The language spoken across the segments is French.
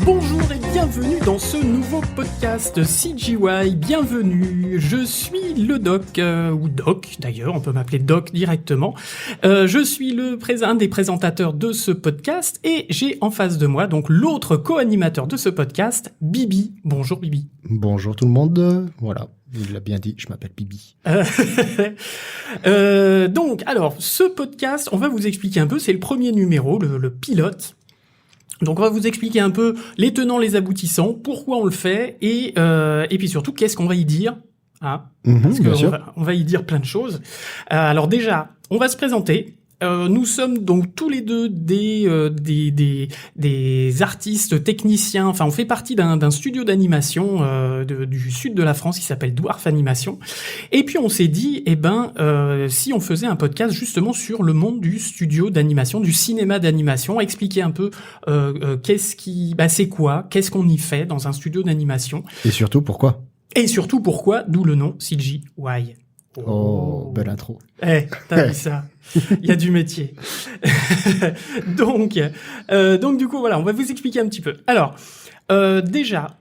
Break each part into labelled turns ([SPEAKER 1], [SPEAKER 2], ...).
[SPEAKER 1] Bonjour et bienvenue dans ce nouveau podcast CGY, bienvenue, je suis le Doc, ou Doc d'ailleurs, on peut m'appeler Doc directement, je suis un des présentateurs de ce podcast et j'ai en face de moi donc l'autre co-animateur de ce podcast, Bibi. Bonjour Bibi.
[SPEAKER 2] Bonjour tout le monde, voilà, il l'a bien dit, je m'appelle Bibi.
[SPEAKER 1] Donc alors, ce podcast, on va vous expliquer un peu, c'est le premier numéro, le pilote. Donc on va vous expliquer un peu les tenants, les aboutissants, pourquoi on le fait et puis surtout qu'est-ce qu'on va y dire, hein, parce qu'on va y dire plein de choses. Alors déjà, on va se présenter. Nous sommes donc tous les deux des artistes techniciens. Enfin, on fait partie d'un studio d'animation du sud de la France qui s'appelle Dwarf Animation. Et puis on s'est dit, si on faisait un podcast justement sur le monde du studio d'animation, du cinéma d'animation, expliquer un peu c'est quoi, qu'est-ce qu'on y fait dans un studio d'animation.
[SPEAKER 2] Et surtout pourquoi.
[SPEAKER 1] D'où le nom CGY.
[SPEAKER 2] Oh, belle intro.
[SPEAKER 1] T'as vu ça? Il y a du métier. Donc du coup, voilà, on va vous expliquer un petit peu. Alors, déjà,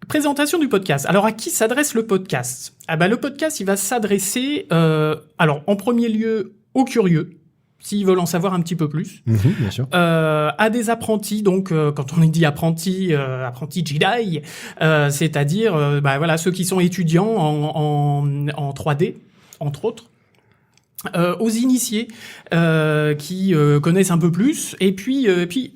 [SPEAKER 1] présentation du podcast. Alors, à qui s'adresse le podcast? Le podcast, il va s'adresser, en premier lieu, aux curieux, s'ils veulent en savoir un petit peu plus.
[SPEAKER 2] Bien sûr.
[SPEAKER 1] À des apprentis, donc quand on dit apprenti Jedi, c'est-à-dire ceux qui sont étudiants en 3D, entre autres. Aux initiés qui connaissent un peu plus, et puis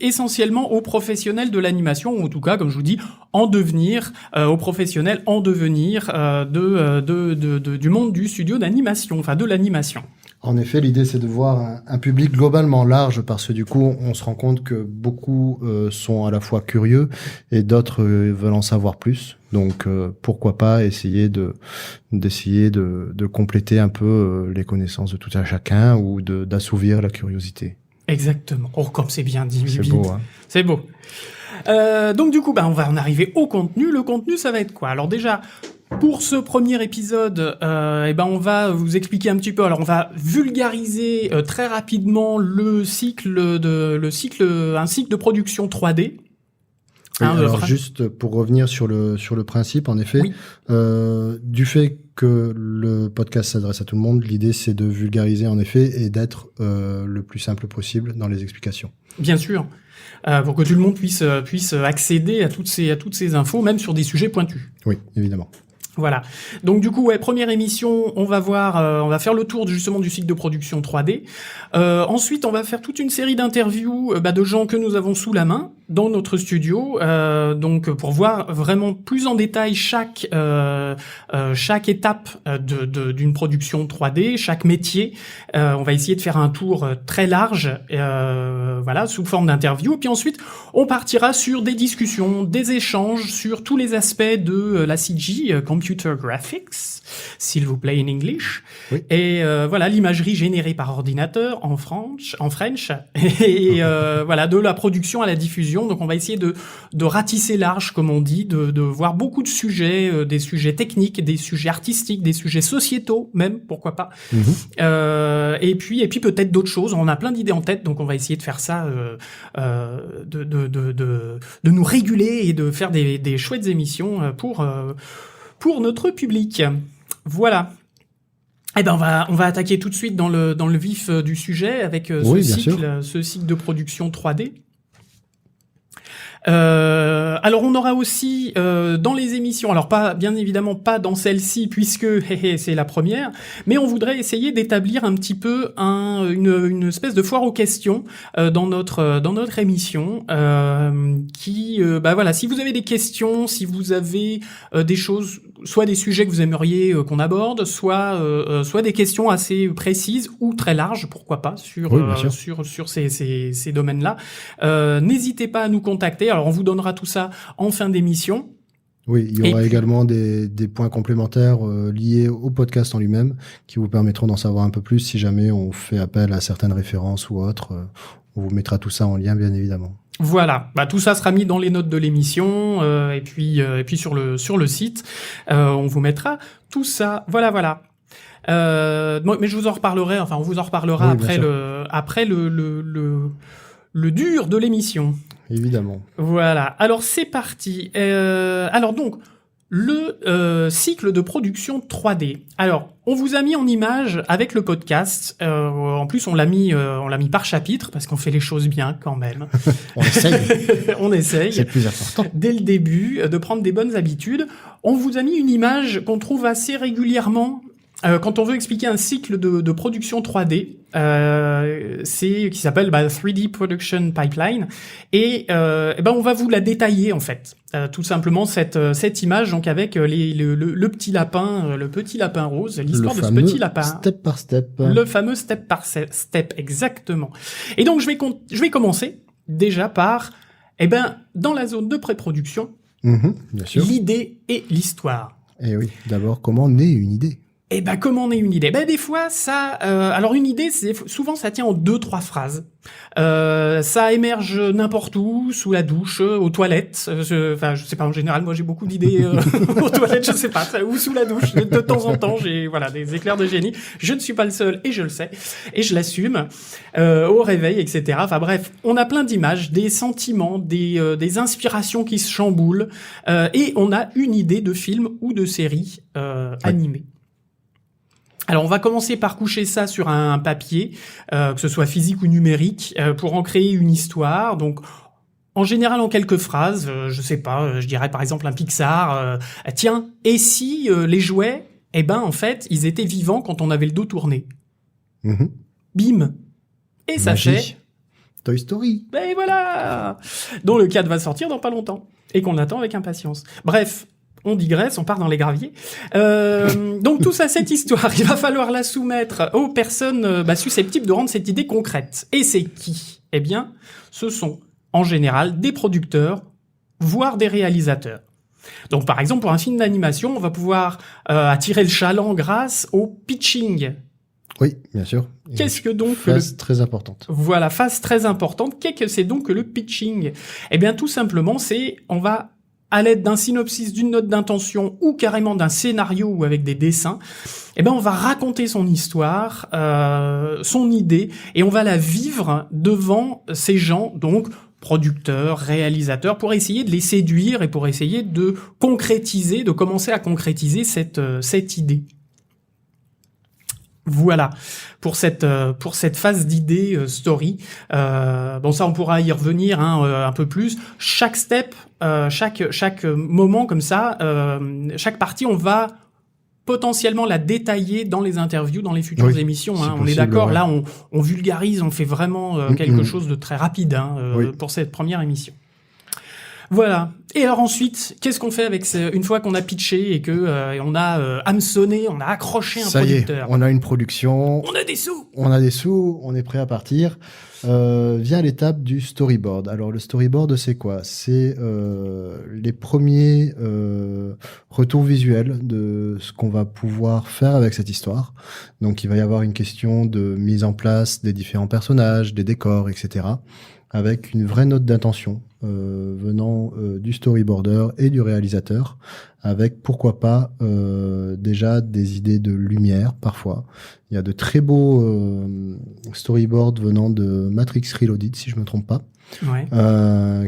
[SPEAKER 1] essentiellement aux professionnels de l'animation, ou en tout cas, comme je vous dis, en devenir, aux professionnels en devenir du monde du studio d'animation, enfin de l'animation.
[SPEAKER 2] En effet, l'idée c'est de voir un public globalement large, parce que du coup, on se rend compte que beaucoup sont à la fois curieux et d'autres veulent en savoir plus. Donc pourquoi pas essayer de compléter un peu les connaissances de tout un chacun, ou d'assouvir la curiosité.
[SPEAKER 1] Exactement. Oh, comme c'est bien dit.
[SPEAKER 2] C'est beau, hein.
[SPEAKER 1] C'est beau. Donc du coup, on va en arriver au contenu. Le contenu, ça va être quoi? Alors déjà, pour ce premier épisode, on va vous expliquer un petit peu. Alors, on va vulgariser très rapidement un cycle de production 3D.
[SPEAKER 2] Juste pour revenir sur le principe, en effet, oui. Du fait que le podcast s'adresse à tout le monde, l'idée c'est de vulgariser en effet et d'être le plus simple possible dans les explications.
[SPEAKER 1] Bien sûr, pour que tout le monde puisse accéder à toutes ces infos, même sur des sujets pointus.
[SPEAKER 2] Oui, évidemment.
[SPEAKER 1] Voilà. Donc du coup, première émission, on va faire le tour justement du cycle de production 3D. Ensuite, on va faire toute une série d'interviews de gens que nous avons sous la main dans notre studio, donc pour voir vraiment plus en détail chaque étape d'une production 3D, chaque métier. On va essayer de faire un tour très large, sous forme d'interview. Et puis ensuite, on partira sur des discussions, des échanges sur tous les aspects de la CG, Computer Graphics, s'il vous plaît, in English. Oui. Et l'imagerie générée par ordinateur en French, et de la production à la diffusion. Donc on va essayer de ratisser large, comme on dit, de voir beaucoup de sujets, des sujets techniques, des sujets artistiques, des sujets sociétaux même, pourquoi pas. Et puis peut-être d'autres choses. On a plein d'idées en tête, donc on va essayer de faire ça, de nous réguler et de faire des chouettes émissions pour notre public. Voilà. On va attaquer tout de suite dans le vif du sujet avec ce cycle de production 3D. Alors on aura aussi dans les émissions, alors bien évidemment pas dans celle-ci puisque c'est la première, mais on voudrait essayer d'établir un petit peu une espèce de foire aux questions dans notre émission, si vous avez des questions, si vous avez des choses, soit des sujets que vous aimeriez qu'on aborde, soit des questions assez précises ou très larges, pourquoi pas, sur ces domaines-là. N'hésitez pas à nous contacter. Alors, on vous donnera tout ça en fin d'émission.
[SPEAKER 2] Oui, il y aura également des points complémentaires liés au podcast en lui-même qui vous permettront d'en savoir un peu plus si jamais on fait appel à certaines références ou autres. On vous mettra tout ça en lien, bien évidemment.
[SPEAKER 1] Voilà, tout ça sera mis dans les notes de l'émission et puis sur le site, on vous mettra tout ça. Voilà. Mais je vous en reparlerai. Enfin, on vous en reparlera après le dur de l'émission.
[SPEAKER 2] évidemment.
[SPEAKER 1] Voilà. Alors c'est parti. Alors donc le cycle de production 3D. Alors on vous a mis en image avec le podcast. En plus on l'a mis par chapitre parce qu'on fait les choses bien quand même.
[SPEAKER 2] On essaye.
[SPEAKER 1] On essaye.
[SPEAKER 2] C'est le plus important.
[SPEAKER 1] Dès le début de prendre des bonnes habitudes. On vous a mis une image qu'on trouve assez régulièrement. Quand on veut expliquer un cycle de production 3D, qui s'appelle 3D Production Pipeline, et on va vous la détailler en fait, tout simplement cette image donc avec le petit lapin rose, l'histoire de ce petit lapin,
[SPEAKER 2] step par step,
[SPEAKER 1] le fameux step par step exactement. Et donc je vais commencer déjà par dans la zone de pré-production,
[SPEAKER 2] bien sûr.
[SPEAKER 1] l'idée et l'histoire.
[SPEAKER 2] Et oui, d'abord comment naît une idée?
[SPEAKER 1] Comment naît une idée? Des fois, alors une idée, souvent ça tient en 2-3 phrases. Ça émerge n'importe où, sous la douche, aux toilettes. Je sais pas, en général, moi j'ai beaucoup d'idées aux toilettes, je sais pas, ou sous la douche. De temps en temps, j'ai des éclairs de génie. Je ne suis pas le seul et je le sais et je l'assume. Au réveil, etc. Enfin bref, on a plein d'images, des sentiments, des inspirations qui se chamboulent et on a une idée de film ou de série animée. Alors on va commencer par coucher ça sur un papier, que ce soit physique ou numérique, pour en créer une histoire. Donc en général en quelques phrases, je sais pas, je dirais par exemple un Pixar. Tiens, et si les jouets, en fait, ils étaient vivants quand on avait le dos tourné. Bim. Et ça fait
[SPEAKER 2] Toy Story.
[SPEAKER 1] Voilà. Dont le 4 va sortir dans pas longtemps et qu'on attend avec impatience. Bref. On digresse, on part dans les graviers. Donc tout ça, cette histoire, il va falloir la soumettre aux personnes susceptibles de rendre cette idée concrète. Et c'est qui? Ce sont en général des producteurs, voire des réalisateurs. Donc par exemple, pour un film d'animation, on va pouvoir attirer le chaland grâce au pitching.
[SPEAKER 2] Oui, bien sûr.
[SPEAKER 1] Qu'est-ce que donc
[SPEAKER 2] phase très importante.
[SPEAKER 1] Voilà, phase très importante. Qu'est-ce que c'est donc que le pitching? Tout simplement, on va à l'aide d'un synopsis, d'une note d'intention ou carrément d'un scénario ou avec des dessins, on va raconter son histoire, son idée, et on va la vivre devant ces gens, donc producteurs, réalisateurs, pour essayer de les séduire et pour essayer de commencer à concrétiser cette idée. Voilà pour cette phase d'idée story. Ça on pourra y revenir un peu plus. Chaque step, chaque moment comme ça, chaque partie on va potentiellement la détailler dans les interviews, dans les futures émissions. On est d'accord. Ouais. Là on vulgarise, on fait vraiment quelque chose de très rapide pour cette première émission. Voilà. Et alors ensuite, qu'est-ce qu'on fait avec une fois qu'on a pitché et que on a hameçonné, on a accroché un producteur?
[SPEAKER 2] Ça y est, on a une production.
[SPEAKER 1] On a des sous.
[SPEAKER 2] On est prêt à partir. Vient l'étape du storyboard. Alors le storyboard, c'est quoi? C'est les premiers retours visuels de ce qu'on va pouvoir faire avec cette histoire. Donc il va y avoir une question de mise en place des différents personnages, des décors, etc. avec une vraie note d'intention venant du storyboarder et du réalisateur, avec pourquoi pas déjà des idées de lumière parfois. Il y a de très beaux storyboards venant de Matrix Reloaded, si je me trompe pas,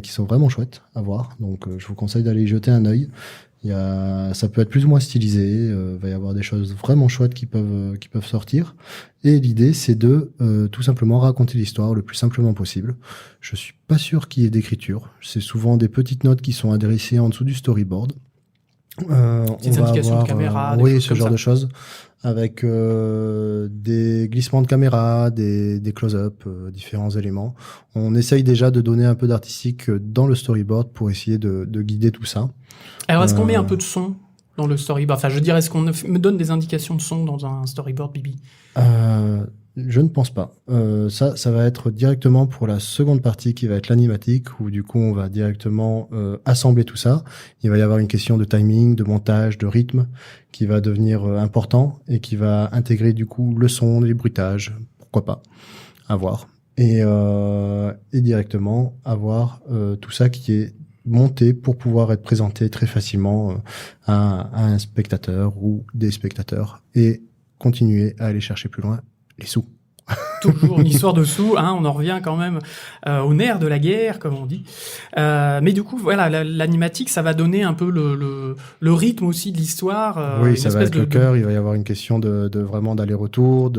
[SPEAKER 2] qui sont vraiment chouettes à voir. Donc je vous conseille d'aller y jeter un œil. Ça peut être plus ou moins stylisé, va y avoir des choses vraiment chouettes qui peuvent sortir. Et l'idée, c'est de tout simplement raconter l'histoire le plus simplement possible. Je suis pas sûr qu'il y ait d'écriture. C'est souvent des petites notes qui sont adressées en dessous du storyboard.
[SPEAKER 1] Des indications de caméra,
[SPEAKER 2] oui, ce genre de choses, avec des glissements de caméra, des close-up, différents éléments. On essaye déjà de donner un peu d'artistique dans le storyboard pour essayer de guider tout ça.
[SPEAKER 1] Alors, est-ce qu'on met un peu de son dans le storyboard? Enfin, je veux dire, est-ce qu'on me donne des indications de son dans un storyboard, Bibi?
[SPEAKER 2] Je ne pense pas. Ça va être directement pour la seconde partie qui va être l'animatique, où du coup on va directement assembler tout ça. Il va y avoir une question de timing, de montage, de rythme qui va devenir important et qui va intégrer du coup le son, les bruitages, pourquoi pas, à voir. Et directement avoir tout ça qui est monté pour pouvoir être présenté très facilement à un spectateur ou des spectateurs et continuer à aller chercher plus loin les sous.
[SPEAKER 1] toujours une histoire de sous, hein, on en revient quand même au nerf de la guerre, comme on dit. Mais du coup, voilà, l'animatique, ça va donner un peu le rythme aussi de l'histoire.
[SPEAKER 2] Oui, ça va être le cœur, il va y avoir une question de vraiment d'aller-retour.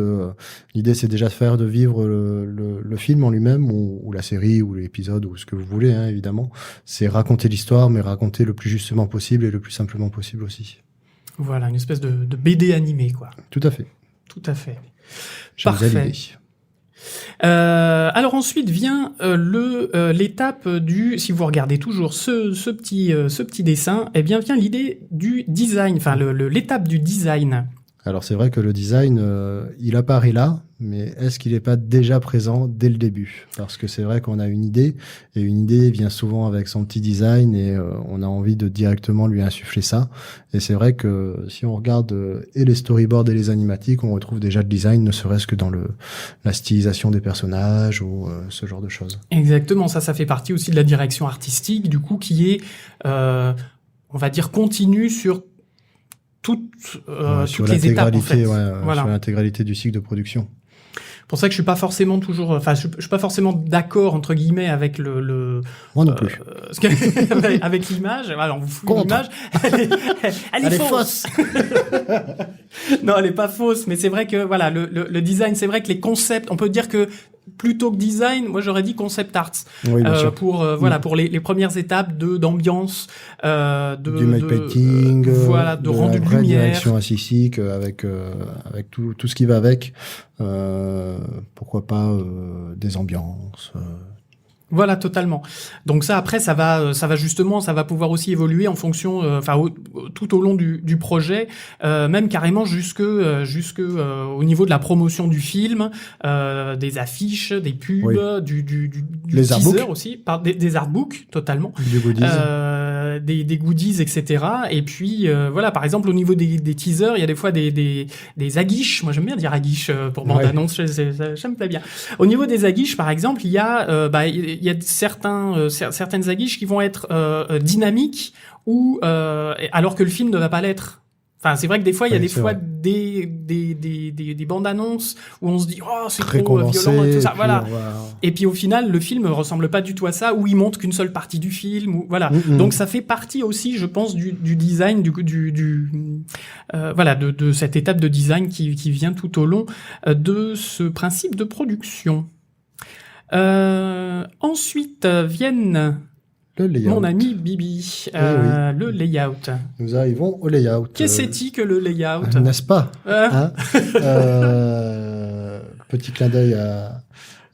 [SPEAKER 2] L'idée, c'est déjà de vivre le film en lui-même, ou la série, ou l'épisode, ou ce que vous voulez, hein, évidemment. C'est raconter l'histoire, mais raconter le plus justement possible et le plus simplement possible aussi.
[SPEAKER 1] Voilà, une espèce de BD animé, quoi.
[SPEAKER 2] Tout à fait.
[SPEAKER 1] Tout à fait.
[SPEAKER 2] Parfait.
[SPEAKER 1] Alors ensuite vient l'étape du, si vous regardez toujours ce petit dessin, eh bien vient l'idée du design, enfin l'étape du design.
[SPEAKER 2] Alors c'est vrai que le design, il apparaît là, mais est-ce qu'il n'est pas déjà présent dès le début? Parce que c'est vrai qu'on a une idée, et une idée vient souvent avec son petit design, et on a envie de directement lui insuffler ça. Et c'est vrai que si on regarde et les storyboards et les animatiques, on retrouve déjà le design, ne serait-ce que dans la stylisation des personnages ou ce genre de choses.
[SPEAKER 1] Exactement, ça fait partie aussi de la direction artistique, du coup, qui est, on va dire, continue sur toutes les étapes, en fait.
[SPEAKER 2] Voilà. Sur l'intégralité du cycle de production.
[SPEAKER 1] Pour ça que je suis pas forcément toujours, je suis pas forcément d'accord entre guillemets avec
[SPEAKER 2] moi non plus.
[SPEAKER 1] avec l'image. Alors on vous fout l'image. Elle est fausse. Non, elle est pas fausse, mais c'est vrai que voilà le design, c'est vrai que les concepts, on peut dire que plutôt que design, moi j'aurais dit concept art.
[SPEAKER 2] Oui, bien sûr.
[SPEAKER 1] Pour les premières étapes d'ambiance,
[SPEAKER 2] du matte painting,
[SPEAKER 1] de rendu de lumière,
[SPEAKER 2] direction artistique avec tout ce qui va avec. Pourquoi pas des ambiances.
[SPEAKER 1] Voilà, totalement. Donc ça, après, ça va pouvoir aussi évoluer en fonction, tout au long du projet, même carrément jusque au niveau de la promotion du film, des affiches, des pubs, du teaser aussi, des artbooks, totalement,
[SPEAKER 2] des goodies,
[SPEAKER 1] des goodies, etc. Et puis voilà, par exemple, au niveau des teasers, il y a des fois des aguiches. Moi, j'aime bien dire aguiches pour bande-annonce, ça me plaît bien. Au niveau des aguiches, par exemple, il y a certaines aguiches qui vont être dynamiques ou alors que le film ne va pas l'être. Enfin, c'est vrai que des fois, il y a des bandes annonces où on se dit c'est
[SPEAKER 2] très
[SPEAKER 1] trop violent et tout ça.
[SPEAKER 2] Et
[SPEAKER 1] voilà. Et puis au final, le film ressemble pas du tout à ça, où il montre qu'une seule partie du film. Ou voilà. Donc ça fait partie aussi, je pense, du design, de cette étape de design qui vient tout au long de ce principe de production. Ensuite viennent mon ami Bibi, le layout.
[SPEAKER 2] Nous arrivons au layout.
[SPEAKER 1] Qu'est-ce que c'est que le layout?
[SPEAKER 2] N'est-ce pas Petit clin d'œil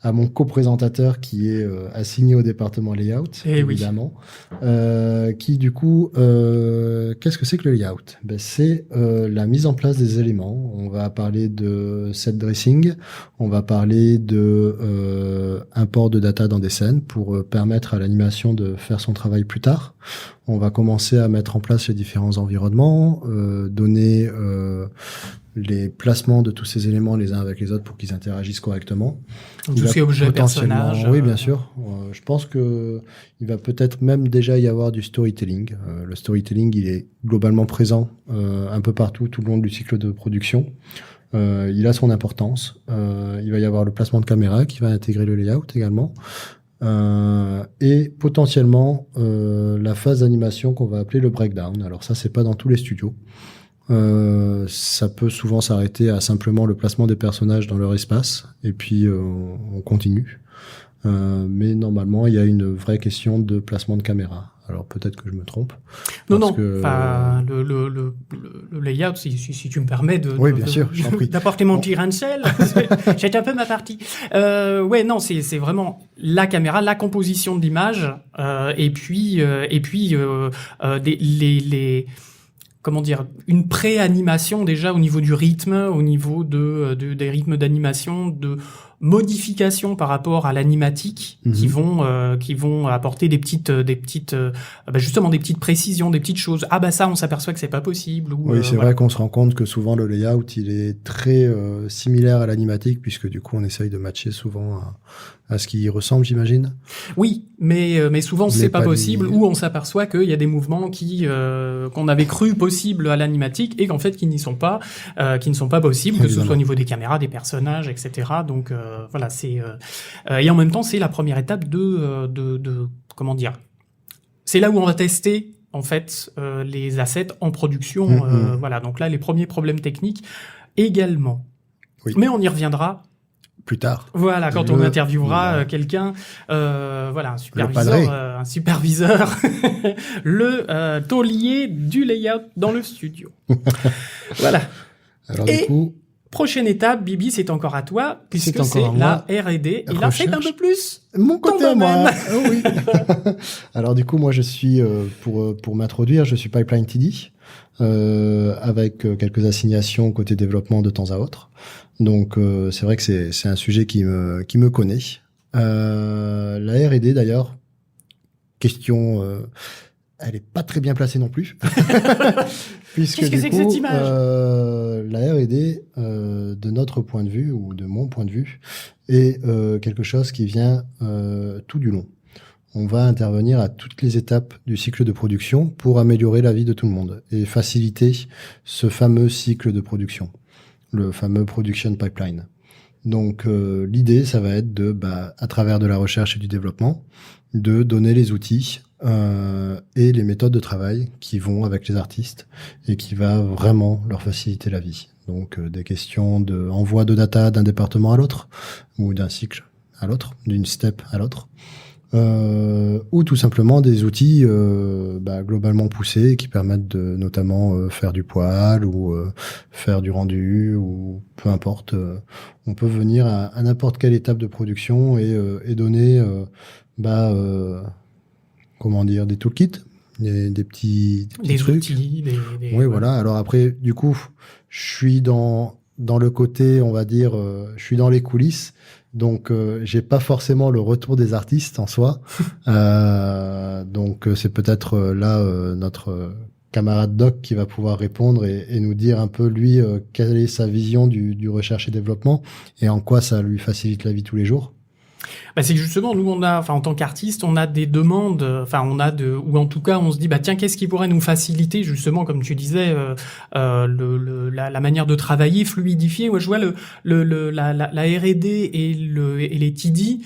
[SPEAKER 2] à mon co-présentateur qui est assigné au département layout, évidemment. Qui du coup, qu'est-ce que c'est que le layout? C'est la mise en place des éléments. On va parler de set dressing, on va parler de import de data dans des scènes pour permettre à l'animation de faire son travail plus tard. On va commencer à mettre en place les différents environnements, donner les placements de tous ces éléments les uns avec les autres pour qu'ils interagissent correctement.
[SPEAKER 1] Tout ce qui est objet, personnage.
[SPEAKER 2] Oui, bien sûr. Je pense que il va peut-être même déjà y avoir du storytelling. Le storytelling, il est globalement présent un peu partout, tout le long du cycle de production. Il a son importance. Il va y avoir le placement de caméra qui va intégrer le layout également. Et potentiellement la phase d'animation qu'on va appeler le breakdown. Alors ça, c'est pas dans tous les studios. Ça peut souvent s'arrêter à simplement le placement des personnages dans leur espace et puis on continue. Mais normalement, il y a une vraie question de placement de caméra. Alors peut-être que je me trompe.
[SPEAKER 1] Non. Enfin, le layout, si tu me permets
[SPEAKER 2] bien sûr, je t'en prie.
[SPEAKER 1] d'apporter mon petit grain de sel, c'est un peu ma partie. C'est vraiment la caméra, la composition de l'image, et puis comment dire, une pré-animation déjà au niveau du rythme, au niveau des rythmes d'animation, de modifications par rapport à l'animatique qui vont apporter des petites précisions, des petites choses. Ça on s'aperçoit que c'est pas possible.
[SPEAKER 2] C'est vrai qu'on se rend compte que souvent le layout il est très similaire à l'animatique puisque du coup on essaye de matcher souvent à ce qui ressemble, j'imagine.
[SPEAKER 1] Oui, mais souvent c'est pas possible, ou on s'aperçoit qu'il y a des mouvements qu'on avait cru possibles à l'animatique et qu'en fait qui ne sont pas possibles, que ce soit au niveau des caméras, des personnages, etc. Donc voilà, c'est et en même temps c'est la première étape de comment dire. C'est là où on va tester en fait les assets en production. Voilà, donc là les premiers problèmes techniques également.
[SPEAKER 2] Oui.
[SPEAKER 1] Mais on y reviendra.
[SPEAKER 2] Plus tard.
[SPEAKER 1] Voilà, quand on interviewera quelqu'un, voilà, un superviseur, le taulier du layout dans le studio. Voilà.
[SPEAKER 2] Alors du coup,
[SPEAKER 1] prochaine étape, Bibi, c'est encore à toi, puisque c'est la R&D. Et là, c'est un peu plus
[SPEAKER 2] mon côté à moi. Oh, oui. Alors du coup, moi, je suis pour m'introduire, je suis Pipeline TD. Avec quelques assignations côté développement de temps à autre. Donc c'est vrai que c'est un sujet qui me connaît. La R&D d'ailleurs, question, elle est pas très bien placée non plus. Puisque
[SPEAKER 1] qu'est-ce que c'est que cette image
[SPEAKER 2] la R&D, de notre point de vue ou de mon point de vue, est quelque chose qui vient tout du long. On va intervenir à toutes les étapes du cycle de production pour améliorer la vie de tout le monde et faciliter ce fameux cycle de production, le fameux production pipeline. Donc l'idée, ça va être à travers de la recherche et du développement, de donner les outils et les méthodes de travail qui vont avec les artistes et qui va vraiment leur faciliter la vie. Donc des questions d'envoi de data d'un département à l'autre ou d'un cycle à l'autre, d'une step à l'autre. Ou tout simplement des outils globalement poussés qui permettent de notamment faire du poil ou faire du rendu ou peu importe. On peut venir à n'importe quelle étape de production et donner comment dire, des toolkits, des petits trucs.
[SPEAKER 1] Outils,
[SPEAKER 2] oui, voilà. Alors après, du coup, je suis dans le côté, on va dire, je suis dans les coulisses. Donc, j'ai pas forcément le retour des artistes en soi. Donc, c'est peut-être là notre camarade Doc qui va pouvoir répondre et nous dire un peu, lui, quelle est sa vision du recherche et développement et en quoi ça lui facilite la vie tous les jours.
[SPEAKER 1] C'est que justement, nous, en tant qu'artistes, on a des demandes, ou en tout cas, on se dit, tiens, qu'est-ce qui pourrait nous faciliter, justement, comme tu disais, la manière de travailler, fluidifier. Moi, je vois la R&D et les TD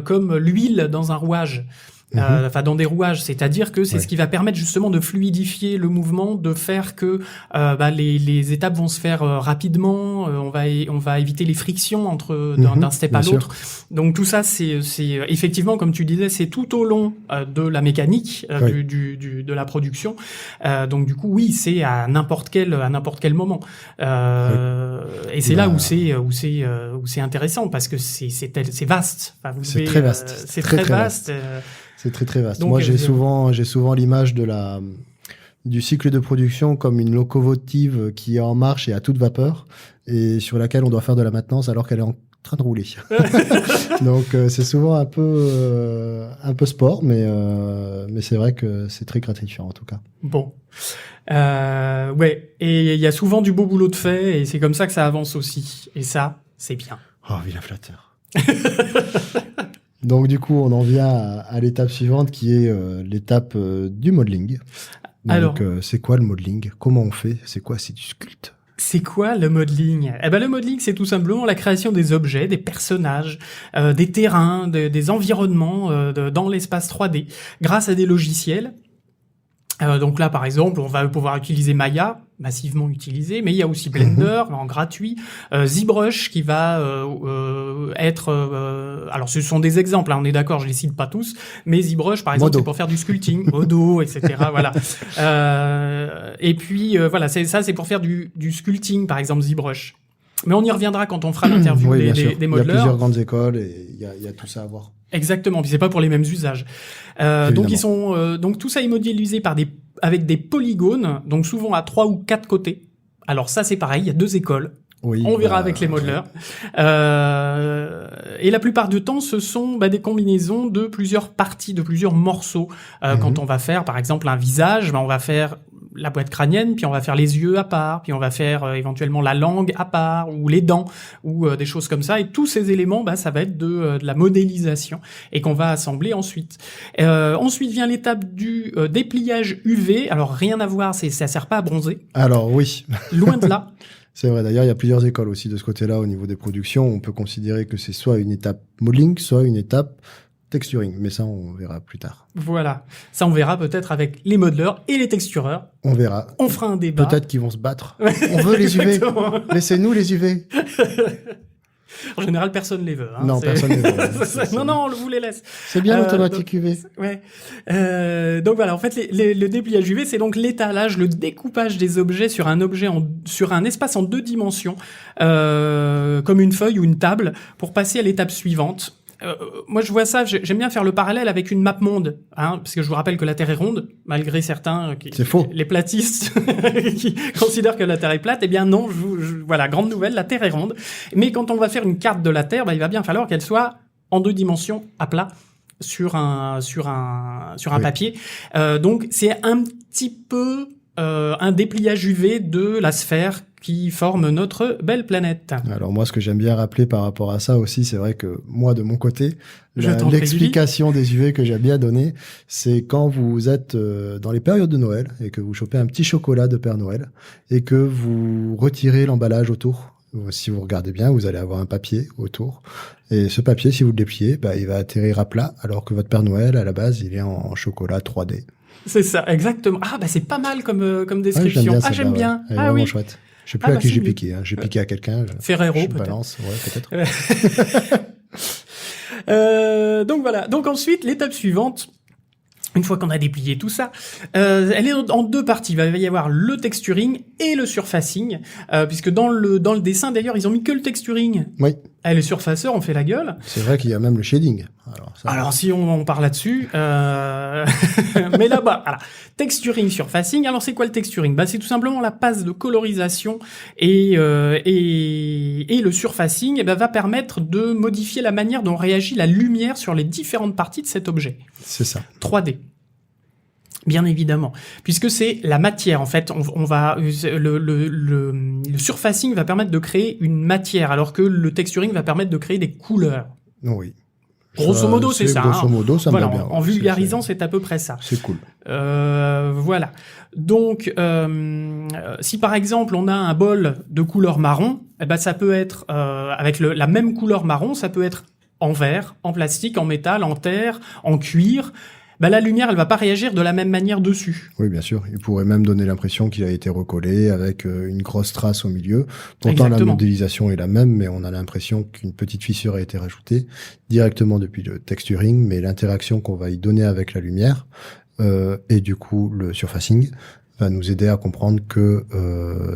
[SPEAKER 1] comme l'huile dans un rouage. Dans des rouages, c'est-à-dire que c'est ce qui va permettre justement de fluidifier le mouvement, de faire que les étapes vont se faire rapidement, on va éviter les frictions entre d'un step à l'autre. Donc tout ça, c'est effectivement, comme tu disais, c'est tout au long de la mécanique de la production. Donc du coup, oui, c'est à n'importe quel moment. Et c'est là où c'est intéressant parce que c'est vaste.
[SPEAKER 2] C'est très vaste.
[SPEAKER 1] C'est très vaste.
[SPEAKER 2] C'est très très vaste. Donc, moi, j'ai souvent l'image du cycle de production comme une locomotive qui est en marche et à toute vapeur et sur laquelle on doit faire de la maintenance alors qu'elle est en train de rouler. Donc c'est souvent un peu sport, mais c'est vrai que c'est très gratifiant en tout cas.
[SPEAKER 1] Bon. Ouais. Et il y a souvent du beau boulot de fait et c'est comme ça que ça avance aussi. Et ça, c'est bien.
[SPEAKER 2] Oh, vilain flatteur. Donc du coup, on en vient à l'étape suivante qui est l'étape du modeling. Donc c'est quoi le modeling? Comment on fait? C'est quoi? C'est du sculpte?
[SPEAKER 1] C'est quoi le modeling? Le modeling, c'est tout simplement la création des objets, des personnages, des terrains, des environnements dans l'espace 3D grâce à des logiciels. Donc là, par exemple, on va pouvoir utiliser Maya, massivement utilisé, mais il y a aussi Blender en gratuit, ZBrush qui va être... alors ce sont des exemples, on est d'accord, je les cite pas tous, mais ZBrush par exemple c'est pour faire du sculpting, Modo, etc. Voilà. Et puis voilà, c'est pour faire du sculpting par exemple ZBrush. Mais on y reviendra quand on fera l'interview des modeleurs.
[SPEAKER 2] Il y a plusieurs grandes écoles et il y a tout ça à voir.
[SPEAKER 1] Exactement, puis c'est pas pour les mêmes usages. Donc ils sont donc tout ça est modélisé avec des polygones, donc souvent à 3 ou 4 côtés. Alors ça c'est pareil, il y a 2 écoles.
[SPEAKER 2] Oui,
[SPEAKER 1] on verra avec les modeleurs. Et la plupart du temps, ce sont des combinaisons de plusieurs parties, de plusieurs morceaux. Quand on va faire, par exemple, un visage, on va faire la boîte crânienne, puis on va faire les yeux à part, puis on va faire éventuellement la langue à part, ou les dents, ou des choses comme ça. Et tous ces éléments, ça va être de la modélisation, et qu'on va assembler ensuite. Ensuite vient l'étape du dépliage UV. Alors rien à voir, ça sert pas à bronzer.
[SPEAKER 2] Alors oui.
[SPEAKER 1] Loin de là.
[SPEAKER 2] C'est vrai, d'ailleurs, il y a plusieurs écoles aussi de ce côté-là au niveau des productions. On peut considérer que c'est soit une étape modeling, soit une étape texturing. Mais ça, on verra plus tard.
[SPEAKER 1] Voilà. Ça, on verra peut-être avec les modeleurs et les textureurs.
[SPEAKER 2] On verra.
[SPEAKER 1] On fera un débat.
[SPEAKER 2] Peut-être qu'ils vont se battre. On veut les UV. Laissez-nous les UV.
[SPEAKER 1] En général, personne les veut. Hein.
[SPEAKER 2] Non, personne les veut.
[SPEAKER 1] Non, on vous les laisse.
[SPEAKER 2] C'est bien l'automatique UV.
[SPEAKER 1] Ouais. Donc voilà, en fait, le dépliage UV, c'est donc l'étalage, le découpage des objets sur un espace en 2 dimensions, comme une feuille ou une table, pour passer à l'étape suivante. Moi, je vois ça, j'aime bien faire le parallèle avec une map monde, hein, parce que je vous rappelle que la Terre est ronde, malgré certains
[SPEAKER 2] c'est faux.
[SPEAKER 1] Les platistes qui considèrent que la Terre est plate. Eh bien non, voilà, grande nouvelle, la Terre est ronde. Mais quand on va faire une carte de la Terre, il va bien falloir qu'elle soit en 2 dimensions, à plat, sur un papier. Donc c'est un petit peu un dépliage UV de la sphère qui forme notre belle planète.
[SPEAKER 2] Alors moi, ce que j'aime bien rappeler par rapport à ça aussi, c'est vrai que moi, de mon côté, l'explication des UV que j'aime bien donner, c'est quand vous êtes dans les périodes de Noël et que vous chopez un petit chocolat de Père Noël et que vous retirez l'emballage autour. Si vous regardez bien, vous allez avoir un papier autour. Et ce papier, si vous le dépliez, il va atterrir à plat, alors que votre Père Noël, à la base, il est en chocolat 3D.
[SPEAKER 1] C'est ça, exactement. Ah, c'est pas mal comme description.
[SPEAKER 2] J'aime bien.
[SPEAKER 1] Ouais. Ah oui.
[SPEAKER 2] Chouette. Je sais plus à qui j'ai piqué. Hein. J'ai piqué à quelqu'un.
[SPEAKER 1] Ferrero,
[SPEAKER 2] je
[SPEAKER 1] peut-être.
[SPEAKER 2] Balance, ouais, peut-être.
[SPEAKER 1] Donc voilà. Donc ensuite, l'étape suivante, une fois qu'on a déplié tout ça, elle est en 2 parties. Il va y avoir le texturing et le surfacing, puisque dans le dessin, d'ailleurs, ils ont mis que le texturing.
[SPEAKER 2] Oui.
[SPEAKER 1] Et les surfaceurs ont fait la gueule.
[SPEAKER 2] C'est vrai qu'il y a même le shading.
[SPEAKER 1] Alors si on part là-dessus, mais là-bas, voilà. Texturing, surfacing. Alors c'est quoi le texturing ? C'est tout simplement la passe de colorisation et le surfacing va permettre de modifier la manière dont réagit la lumière sur les différentes parties de cet objet.
[SPEAKER 2] C'est ça.
[SPEAKER 1] 3D. Bien évidemment, puisque c'est la matière. En fait, le surfacing va permettre de créer une matière, alors que le texturing va permettre de créer des couleurs.
[SPEAKER 2] Oui.
[SPEAKER 1] Grosso modo, c'est ça.
[SPEAKER 2] Grosso modo, ça me va bien.
[SPEAKER 1] En vulgarisant, c'est à peu près ça.
[SPEAKER 2] C'est cool.
[SPEAKER 1] Voilà. Donc, si par exemple on a un bol de couleur marron, ça peut être avec la même couleur marron, ça peut être en verre, en plastique, en métal, en terre, en cuir. La lumière, elle va pas réagir de la même manière dessus.
[SPEAKER 2] Oui, bien sûr. Il pourrait même donner l'impression qu'il a été recollé avec une grosse trace au milieu. Pourtant, la modélisation est la même, mais on a l'impression qu'une petite fissure a été rajoutée directement depuis le texturing, mais l'interaction qu'on va y donner avec la lumière et du coup le surfacing va nous aider à comprendre que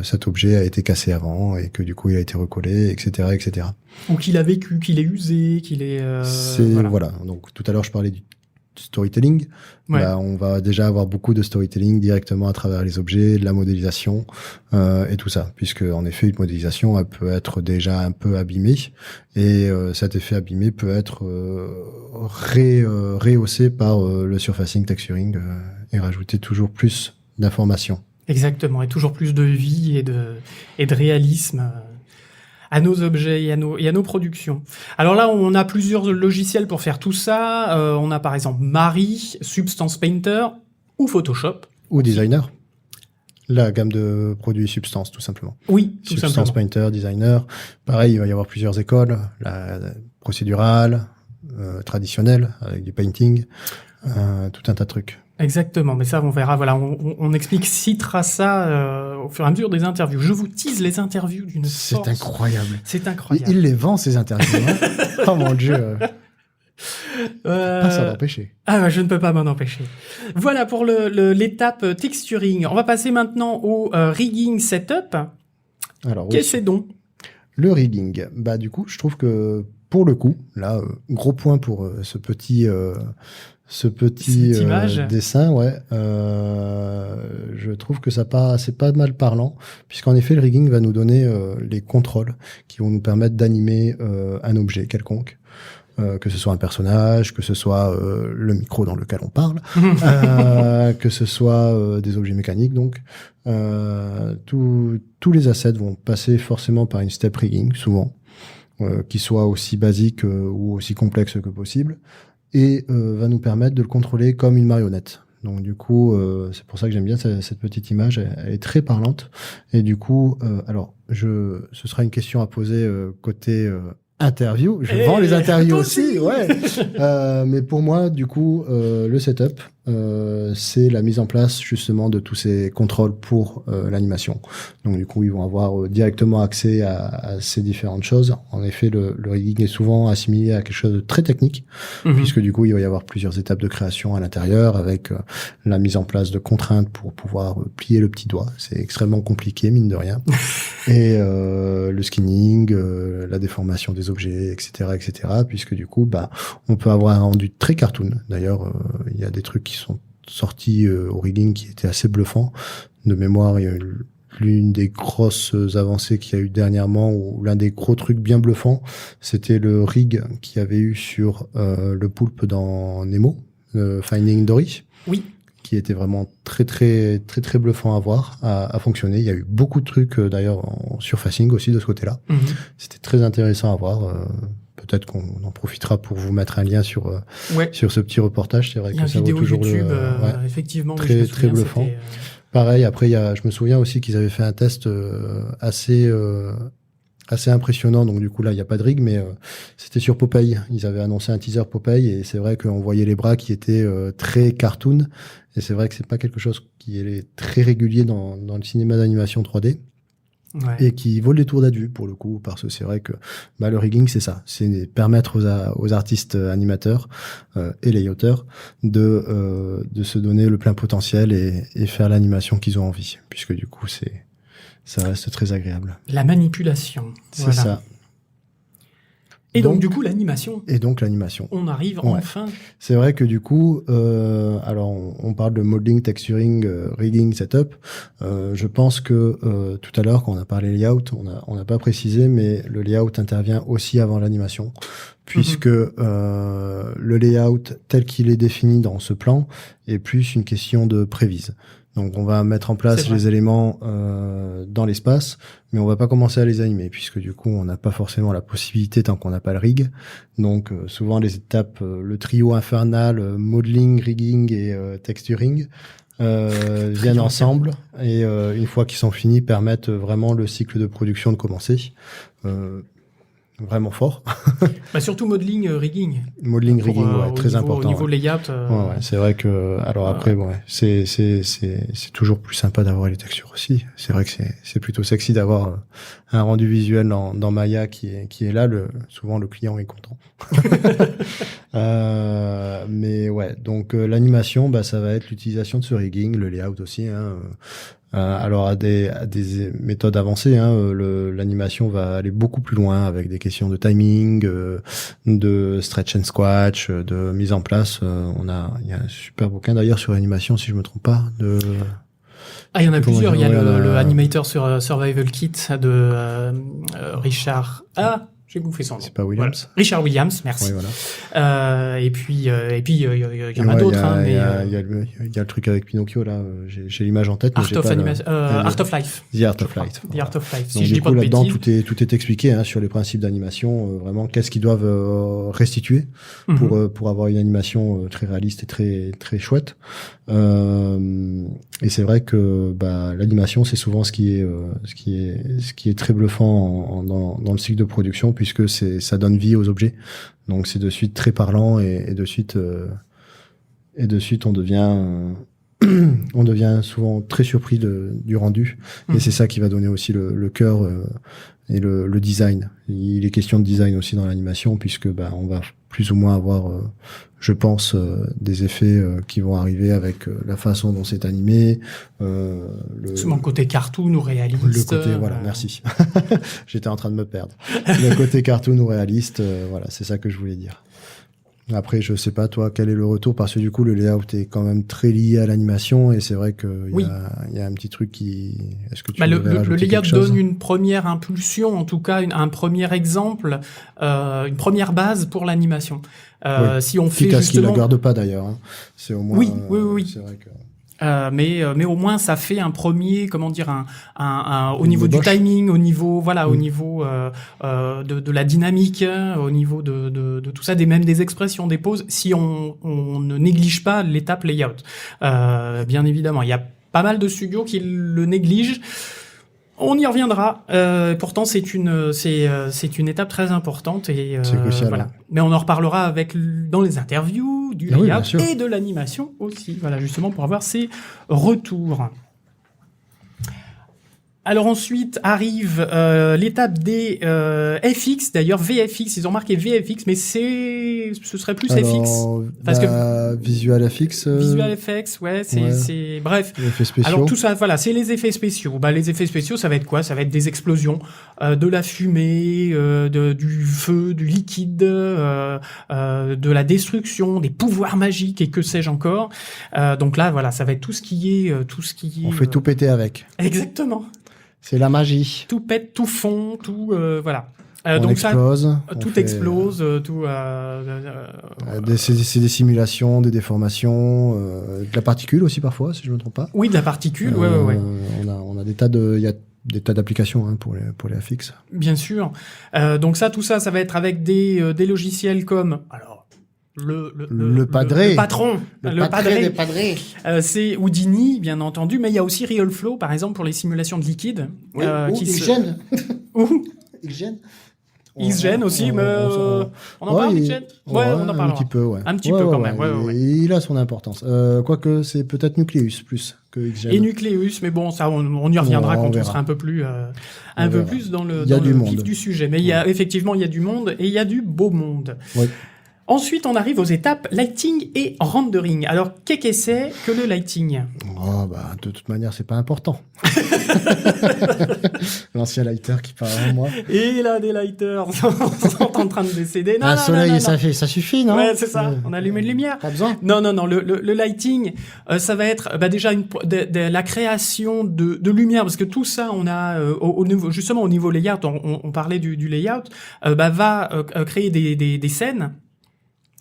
[SPEAKER 2] cet objet a été cassé avant et que du coup il a été recollé, etc., etc.
[SPEAKER 1] Ou qu'il a vécu, qu'il est usé, qu'il est...
[SPEAKER 2] Voilà. Donc tout à l'heure, je parlais du storytelling.
[SPEAKER 1] Ouais.
[SPEAKER 2] On va déjà avoir beaucoup de storytelling directement à travers les objets, de la modélisation et tout ça, puisque en effet une modélisation elle peut être déjà un peu abîmée et cet effet abîmé peut être rehaussé par le surfacing, texturing et rajouter toujours plus d'informations.
[SPEAKER 1] Exactement, et toujours plus de vie et de réalisme à nos objets et à nos productions. Alors là, on a plusieurs logiciels pour faire tout ça. On a par exemple Mari, Substance Painter ou Photoshop.
[SPEAKER 2] Ou Designer. La gamme de produits Substance, tout simplement.
[SPEAKER 1] Oui, tout simplement.
[SPEAKER 2] Substance Painter, Designer. Pareil, il va y avoir plusieurs écoles. La procédurale, traditionnelle, avec du painting, tout un tas de trucs.
[SPEAKER 1] Exactement, mais ça on verra. Voilà, on citera ça au fur et à mesure des interviews. Je vous tease les interviews d'une force.
[SPEAKER 2] C'est incroyable.
[SPEAKER 1] C'est incroyable.
[SPEAKER 2] Il les vend ces interviews. Hein. Oh mon Dieu. Pas s'en empêcher.
[SPEAKER 1] Je ne peux pas m'en empêcher. Voilà pour l'étape texturing. On va passer maintenant au rigging setup.
[SPEAKER 2] Alors,
[SPEAKER 1] qu'est-ce que c'est donc ?
[SPEAKER 2] Le rigging. Du coup, je trouve que pour le coup, là, gros point pour ce petit dessin, ouais. Je trouve que c'est pas mal parlant, puisqu'en effet, le rigging va nous donner les contrôles qui vont nous permettre d'animer un objet quelconque. Que ce soit un personnage, que ce soit le micro dans lequel on parle, que ce soit des objets mécaniques. Donc, tous les assets vont passer forcément par une step rigging, souvent, qui soit aussi basique ou aussi complexe que possible, et va nous permettre de le contrôler comme une marionnette. Donc du coup, c'est pour ça que j'aime bien cette petite image. Elle est très parlante. Et du coup, alors, ce sera une question à poser côté interview. Je vends les interviews aussi, ouais. Mais pour moi, du coup, le setup, c'est la mise en place justement de tous ces contrôles pour l'animation. Donc du coup, ils vont avoir directement accès à ces différentes choses. En effet, le rigging est souvent assimilé à quelque chose de très technique, puisque du coup, il va y avoir plusieurs étapes de création à l'intérieur, avec la mise en place de contraintes pour pouvoir plier le petit doigt. C'est extrêmement compliqué, mine de rien. Et le skinning, la déformation des objets, etc., puisque du coup, on peut avoir un rendu très cartoon. D'ailleurs, il y a des trucs qui sont sortis au rigging qui étaient assez bluffants. De mémoire, il y a l'une des grosses avancées qu'il y a eu dernièrement, ou l'un des gros trucs bien bluffants, c'était le rig qu'il y avait eu sur le poulpe dans Nemo, Finding Dory.
[SPEAKER 1] Oui.
[SPEAKER 2] Qui était vraiment très bluffant à voir, à fonctionner. Il y a eu beaucoup de trucs d'ailleurs en surfacing aussi de ce côté-là. C'était très intéressant à voir. Peut-être qu'on en profitera pour vous mettre un lien sur ce petit reportage. C'est vrai que ça vaut toujours
[SPEAKER 1] YouTube, effectivement,
[SPEAKER 2] très bluffant. Pareil, après je me souviens aussi qu'ils avaient fait un test assez impressionnant. Donc du coup là, il n'y a pas de rig, mais c'était sur Popeye. Ils avaient annoncé un teaser Popeye, et c'est vrai qu'on voyait les bras qui étaient très cartoon. Et c'est vrai que c'est pas quelque chose qui est très régulier dans le cinéma d'animation 3D. Ouais. Et qui vaut le détour d'être vu pour le coup, parce que c'est vrai que le rigging, c'est ça, c'est permettre aux artistes animateurs et layouters de se donner le plein potentiel et faire l'animation qu'ils ont envie, puisque du coup ça reste très agréable.
[SPEAKER 1] La manipulation,
[SPEAKER 2] c'est ça.
[SPEAKER 1] Et donc du coup l'animation.
[SPEAKER 2] Et donc l'animation.
[SPEAKER 1] On arrive enfin.
[SPEAKER 2] C'est vrai que du coup, alors on parle de modeling, texturing, rigging, setup. Je pense que tout à l'heure quand on a parlé layout, on n'a pas précisé, mais le layout intervient aussi avant l'animation, puisque le layout tel qu'il est défini dans ce plan est plus une question de prévise. Donc on va mettre en place les éléments dans l'espace, mais on va pas commencer à les animer, puisque du coup on n'a pas forcément la possibilité tant qu'on n'a pas le rig. Donc souvent les étapes, le trio infernal, modeling, rigging et texturing viennent ensemble, et une fois qu'ils sont finis, permettent vraiment le cycle de production de commencer. Vraiment fort.
[SPEAKER 1] Surtout modeling, rigging.
[SPEAKER 2] Modeling, rigging, très important.
[SPEAKER 1] Au niveau layout.
[SPEAKER 2] C'est vrai que, alors après, c'est toujours plus sympa d'avoir les textures aussi. C'est vrai que c'est plutôt sexy d'avoir un rendu visuel dans Maya qui est là. Souvent le client est content. Mais ouais, donc l'animation, ça va être l'utilisation de ce rigging, le layout aussi. Alors à des méthodes avancées, l'animation va aller beaucoup plus loin avec des questions de timing, de stretch and squash, de mise en place. Il y a un super bouquin d'ailleurs sur l'animation, si je me trompe pas.
[SPEAKER 1] Il y en a plusieurs. Il y a le Animator sur Survival Kit de Richard. J'ai bouffé son nom.
[SPEAKER 2] C'est pas Williams.
[SPEAKER 1] Voilà. Richard Williams, merci.
[SPEAKER 2] Oui, voilà.
[SPEAKER 1] Et puis il y en a d'autres.
[SPEAKER 2] Il y a le truc avec Pinocchio là. J'ai l'image en tête.
[SPEAKER 1] Art of Life.
[SPEAKER 2] The Art of Life.
[SPEAKER 1] The Art of Life.
[SPEAKER 2] Si je dis pas de bêtises. Là-dedans, tout est expliqué sur les principes d'animation. Vraiment, qu'est-ce qu'ils doivent restituer pour avoir une animation très réaliste et très très chouette. Et c'est vrai que l'animation, c'est souvent ce qui est très bluffant dans le cycle de production, puisque ça donne vie aux objets. Donc c'est de suite très parlant, et de suite on devient souvent très surpris du rendu. Et c'est ça qui va donner aussi le cœur et le design. Il est question de design aussi dans l'animation, puisque on va plus ou moins avoir je pense des effets qui vont arriver avec la façon dont c'est animé,
[SPEAKER 1] souvent le côté cartoon ou réaliste.
[SPEAKER 2] Le côté merci. J'étais en train de me perdre. Le côté cartoon ou réaliste, c'est ça que je voulais dire. Après, je sais pas, toi, quel est le retour, parce que du coup, le layout est quand même très lié à l'animation, et c'est vrai qu'il y a un petit truc qui... Est-ce que tu
[SPEAKER 1] le layout donne une première impulsion, en tout cas, un premier exemple, une première base pour l'animation. Si on fait
[SPEAKER 2] quitte à ce qu'il la garde pas, d'ailleurs. C'est au moins...
[SPEAKER 1] Oui.
[SPEAKER 2] C'est vrai que...
[SPEAKER 1] Mais au moins ça fait un premier, comment dire, au niveau du timing, au niveau au niveau de la dynamique, au niveau de tout ça, même des expressions, des pauses, si on ne néglige pas l'étape layout. Bien évidemment, il y a pas mal de studios qui le négligent. On y reviendra. Pourtant, c'est une étape très importante et
[SPEAKER 2] c'est crucial,
[SPEAKER 1] voilà.
[SPEAKER 2] Ouais.
[SPEAKER 1] Mais on en reparlera dans les interviews du layout et de l'animation aussi. Voilà, justement pour avoir ces retours. Alors ensuite arrive l'étape des FX, d'ailleurs VFX, ils ont marqué VFX, mais ce serait plus FX.
[SPEAKER 2] Parce que Visual FX.
[SPEAKER 1] Visual FX, c'est bref.
[SPEAKER 2] Les effets spéciaux.
[SPEAKER 1] Alors tout ça, voilà, c'est les effets spéciaux. Les effets spéciaux, ça va être quoi ? Ça va être des explosions, de la fumée, du feu, du liquide, de la destruction, des pouvoirs magiques et que sais-je encore. Donc là, voilà, ça va être tout ce qui est.
[SPEAKER 2] On fait tout péter avec.
[SPEAKER 1] Exactement.
[SPEAKER 2] C'est la magie.
[SPEAKER 1] Tout pète, tout fond, tout voilà.
[SPEAKER 2] Donc explose.
[SPEAKER 1] Tout explose, tout.
[SPEAKER 2] C'est des simulations, des déformations, de la particule aussi parfois, si je me trompe pas.
[SPEAKER 1] Oui, de la particule. Ouais.
[SPEAKER 2] On a des tas il y a des tas d'applications pour les FX.
[SPEAKER 1] Bien sûr. Donc tout ça va être avec des logiciels comme le patron, le padré, c'est Houdini, bien entendu, mais il y a aussi RealFlow, par exemple, pour les simulations de liquide.
[SPEAKER 2] Oui, XGen.
[SPEAKER 1] XGen aussi, mais on en parle d'XGen. Ouais, on en parlera.
[SPEAKER 2] Un petit peu, ouais.
[SPEAKER 1] Un petit peu quand même. Ouais.
[SPEAKER 2] Il a son importance. Quoique c'est peut-être Nucleus plus que XGen.
[SPEAKER 1] Et Nucleus, mais bon, ça, on y reviendra quand on sera un peu plus dans le vif du sujet. Mais il y a effectivement, il y a du monde et il y a du beau monde.
[SPEAKER 2] Oui.
[SPEAKER 1] Ensuite, on arrive aux étapes lighting et rendering. Alors, qu'est-ce que c'est que le lighting ?
[SPEAKER 2] De toute manière, c'est pas important. L'ancien lighter qui parle en moi.
[SPEAKER 1] Et là, des lighters sont en train de décéder.
[SPEAKER 2] Un soleil, ça suffit, non ?
[SPEAKER 1] Ouais, c'est ça. On allume une lumière.
[SPEAKER 2] Pas besoin.
[SPEAKER 1] Non. Le lighting, ça va être déjà la création de lumière, parce que tout ça, on a justement au niveau layout, on parlait du layout, va créer des scènes.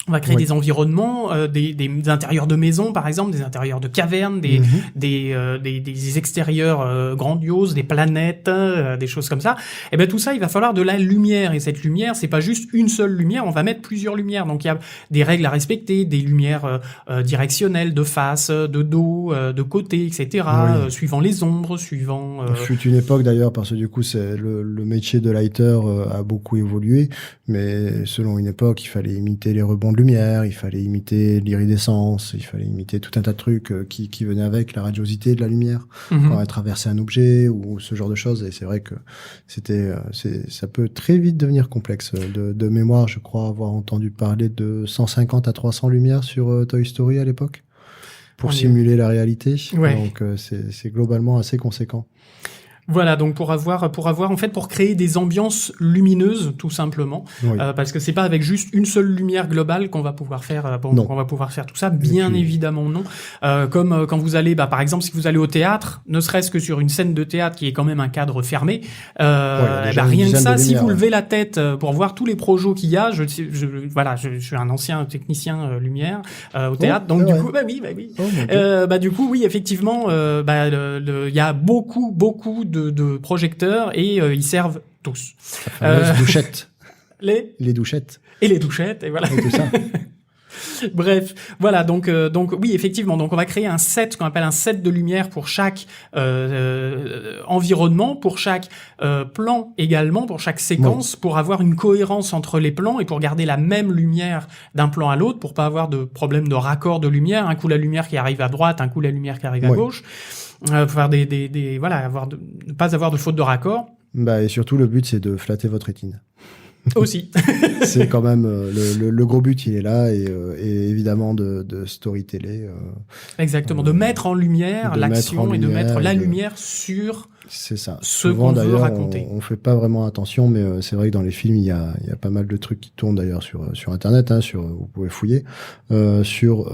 [SPEAKER 1] On va créer des environnements, des intérieurs de maisons, par exemple, des intérieurs de cavernes, des extérieurs grandioses, des planètes, des choses comme ça. Et tout ça, il va falloir de la lumière. Et cette lumière, c'est pas juste une seule lumière, on va mettre plusieurs lumières. Donc il y a des règles à respecter, des lumières directionnelles, de face, de dos, de côté, etc. Suivant les ombres, suivant.
[SPEAKER 2] Fut une époque d'ailleurs, parce que du coup, c'est le métier de lighter a beaucoup évolué, mais selon une époque, il fallait imiter les rebonds de lumière, il fallait imiter l'iridescence, il fallait imiter tout un tas de trucs qui venaient avec la radiosité de la lumière quand elle traversait un objet ou ce genre de choses. Et c'est vrai que ça peut très vite devenir complexe. De mémoire, je crois avoir entendu parler de 150 à 300 lumières sur Toy Story à l'époque pour simuler la réalité.
[SPEAKER 1] Ouais.
[SPEAKER 2] Donc c'est globalement assez conséquent.
[SPEAKER 1] Voilà, donc pour créer des ambiances lumineuses, tout simplement, parce que c'est pas avec juste une seule lumière globale qu'on va pouvoir faire, tout ça. Bien évidemment non. Comme quand vous allez, par exemple, si vous allez au théâtre, ne serait-ce que sur une scène de théâtre qui est quand même un cadre fermé, rien que ça, si vous levez la tête pour voir tous les projets qu'il y a, je suis un ancien technicien lumière au théâtre, donc du coup, du coup, oui, effectivement, il y a beaucoup de projecteurs et ils servent tous.
[SPEAKER 2] La fameuse douchette.
[SPEAKER 1] Les
[SPEAKER 2] douchettes.
[SPEAKER 1] Et les douchettes, et voilà.
[SPEAKER 2] Et tout ça.
[SPEAKER 1] Bref, voilà, donc oui, effectivement, donc on va créer un set, ce qu'on appelle un set de lumière pour chaque environnement, pour chaque plan également, pour chaque séquence, pour avoir une cohérence entre les plans et pour garder la même lumière d'un plan à l'autre, pour pas avoir de problème de raccord de lumière, un coup la lumière qui arrive à droite, un coup la lumière qui arrive à gauche. Faire ne pas avoir de faute de raccord.
[SPEAKER 2] Et surtout, le but, c'est de flatter votre rétine.
[SPEAKER 1] Aussi.
[SPEAKER 2] C'est quand même le gros but, il est là, et évidemment de storyteller.
[SPEAKER 1] Exactement, de mettre en lumière l'action et de mettre la lumière sur
[SPEAKER 2] C'est ça.
[SPEAKER 1] Ce
[SPEAKER 2] Souvent,
[SPEAKER 1] qu'on veut
[SPEAKER 2] d'ailleurs,
[SPEAKER 1] raconter.
[SPEAKER 2] on fait pas vraiment attention, mais c'est vrai que dans les films, il y a pas mal de trucs qui tournent d'ailleurs sur Internet, hein, vous pouvez fouiller, sur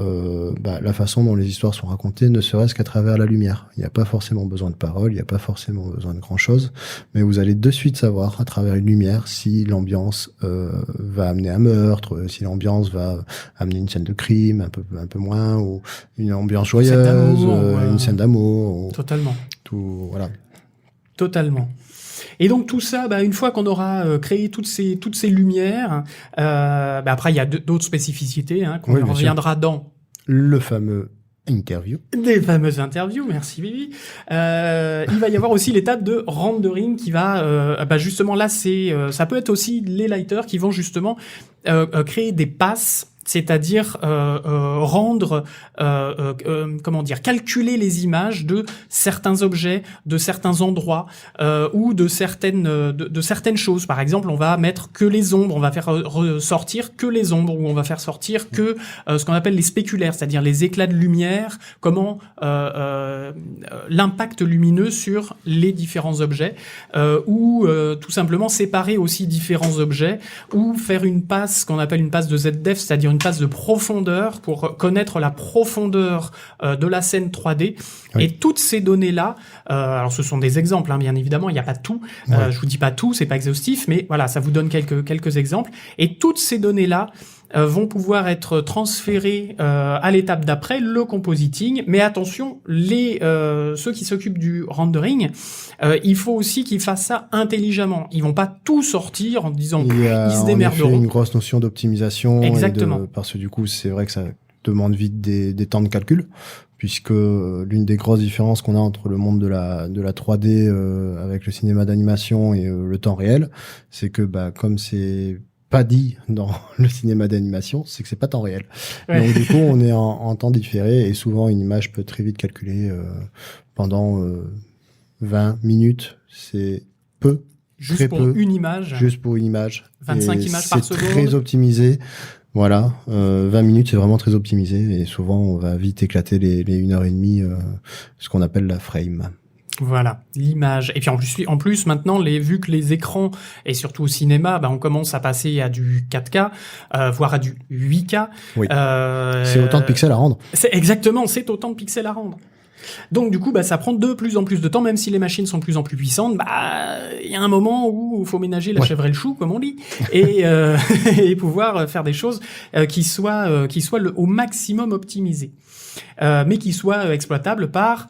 [SPEAKER 2] la façon dont les histoires sont racontées, ne serait-ce qu'à travers la lumière. Il n'y a pas forcément besoin de paroles, il n'y a pas forcément besoin de grand-chose, mais vous allez de suite savoir à travers une lumière si l'ambiance va amener un meurtre, si l'ambiance va amener une scène de crime, un peu moins, ou une ambiance joyeuse, une scène d'amour.
[SPEAKER 1] Totalement.
[SPEAKER 2] Tout, voilà.
[SPEAKER 1] Totalement. Et donc tout ça, une fois qu'on aura créé toutes ces lumières, après il y a d'autres spécificités qu'on reviendra dans
[SPEAKER 2] le fameux interview.
[SPEAKER 1] Des fameuses interviews, merci Vivi. Il va y avoir aussi l'étape de rendering qui va, justement là ça peut être aussi les lighters qui vont justement créer des passes. C'est-à-dire rendre, calculer les images de certains objets, de certains endroits ou de certaines choses. Par exemple, on va mettre que les ombres, on va faire ressortir que les ombres, ou on va faire sortir que ce qu'on appelle les spéculaires, c'est-à-dire les éclats de lumière, comment l'impact lumineux sur les différents objets, ou tout simplement séparer aussi différents objets, ou faire une passe qu'on appelle une passe de ZDF, c'est-à-dire une passe de profondeur pour connaître la profondeur de la scène 3D. Oui. Et toutes ces données-là, alors ce sont des exemples, bien évidemment, il n'y a pas tout. Oui. Je vous dis pas tout, c'est pas exhaustif, mais voilà, ça vous donne quelques exemples. Et toutes ces données-là vont pouvoir être transférées à l'étape d'après, le compositing. Mais attention, ceux qui s'occupent du rendering, il faut aussi qu'ils fassent ça intelligemment. Ils vont pas tout sortir en disant qu'ils se démerderont.
[SPEAKER 2] Il y a une grosse notion d'optimisation.
[SPEAKER 1] Exactement.
[SPEAKER 2] Parce que du coup, c'est vrai que ça demande vite des temps de calcul, puisque l'une des grosses différences qu'on a entre le monde de la 3D avec le cinéma d'animation et le temps réel, c'est que comme c'est pas dit dans le cinéma d'animation, c'est que c'est pas temps réel. Ouais. Donc du coup, on est en temps différé, et souvent une image peut très vite calculer pendant 20 minutes. C'est peu.
[SPEAKER 1] Juste pour
[SPEAKER 2] peu,
[SPEAKER 1] une image.
[SPEAKER 2] Juste pour une image.
[SPEAKER 1] 25 images par seconde.
[SPEAKER 2] C'est très optimisé. Voilà, 20 minutes, c'est vraiment très optimisé, et souvent on va vite éclater les 1h30, ce qu'on appelle la frame.
[SPEAKER 1] Voilà, l'image. Et puis en plus maintenant, vu que les écrans, et surtout au cinéma, on commence à passer à du 4K, voire à du 8K.
[SPEAKER 2] Oui. C'est autant de pixels à rendre.
[SPEAKER 1] C'est autant de pixels à rendre. Donc du coup, ça prend de plus en plus de temps, même si les machines sont de plus en plus puissantes. Il y a un moment où il faut ménager la chèvre et le chou, comme on dit, et pouvoir faire des choses qui soient au maximum optimisées, mais qui soient exploitables par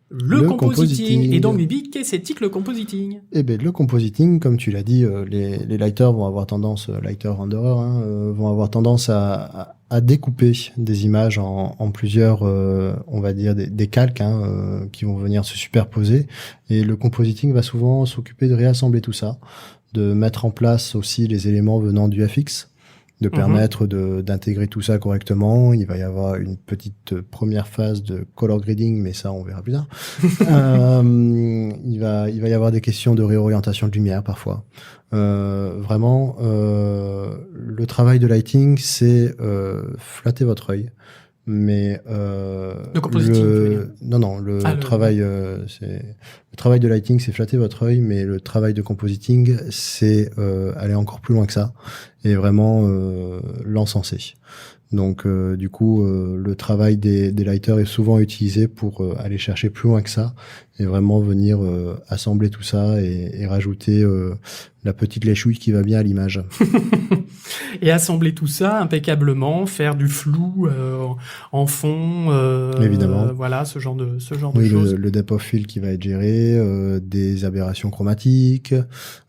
[SPEAKER 1] le compositing. Et donc, Bibi, qu'est-ce que le compositing?
[SPEAKER 2] Eh ben, le compositing, comme tu l'as dit, les lighters vont avoir tendance, lighter renderer, vont avoir tendance à découper des images en plusieurs, on va dire des calques, qui vont venir se superposer. Et le compositing va souvent s'occuper de réassembler tout ça, de mettre en place aussi les éléments venant du FX, de permettre d'intégrer tout ça correctement. Il va y avoir une petite première phase de color grading, mais ça on verra plus tard. Il va y avoir des questions de réorientation de lumière parfois. Vraiment, le travail de lighting, c'est flatter votre œil. Mais
[SPEAKER 1] le compositing,
[SPEAKER 2] le travail de lighting, c'est flatter votre œil, mais le travail de compositing, c'est aller encore plus loin que ça et vraiment l'encenser. Donc du coup, le travail des lighters est souvent utilisé pour aller chercher plus loin que ça et vraiment venir assembler tout ça et rajouter la petite lèchouille qui va bien à l'image.
[SPEAKER 1] Et assembler tout ça impeccablement, faire du flou en fond,
[SPEAKER 2] évidemment.
[SPEAKER 1] Voilà, ce genre de
[SPEAKER 2] oui,
[SPEAKER 1] choses.
[SPEAKER 2] Le depth of field qui va être géré, des aberrations chromatiques,